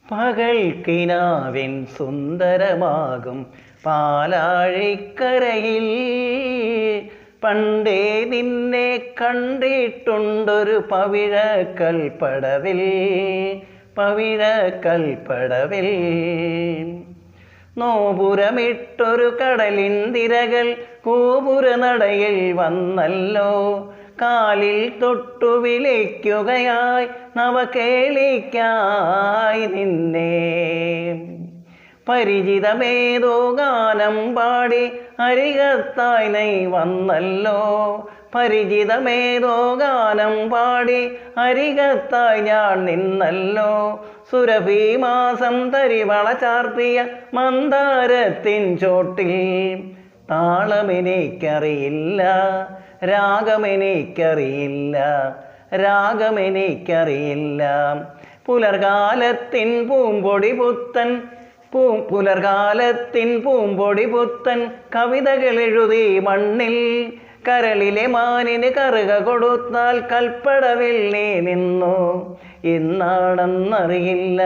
പകൽക്കിനാവിൻ സുന്ദരമാകും പാലാഴിക്കരയിൽ പണ്ടേ നിന്നെ കണ്ടിട്ടുണ്ടൊരു പവിഴക്കൽപ്പടവിൽ നോപുരമിട്ടൊരു കടലിൻ തിരകൾ കൂപുരനടയിൽ വന്നല്ലോ. കാലിൽ തൊട്ടു വിളിക്കുകയായി നവകേളിക്കായി നിന്നെ. പരിചിതമേതോ ഗാനം പാടി അരികത്തായി നീ വന്നല്ലോ. പരിചിതമേതോ ഗാനം പാടി അരികത്തായി ഞാൻ നിന്നല്ലോ. സുരഭി മാസം തരിവള ചാർത്തിയ മന്ദാരത്തിൻ ചോട്ടിൽ താളമെനിക്കറിയില്ല, രാഗമെനിക്കറിയില്ല. പുലർകാലത്തിൻ പൂമ്പൊടി പുത്തൻ കവിതകൾ എഴുതി മണ്ണിൽ. കരളിലെ മാനിന് കറുക കൊടുത്താൽ കൽപ്പടവിൽ നീ നിന്നു. എന്നാണെന്നറിയില്ല,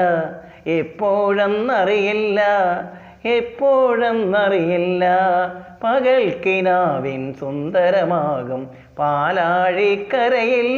എപ്പോഴെന്നറിയില്ല. പകൽക്കിനാവിൻ സുന്ദരമാകും പാലാഴിക്കരയിൽ.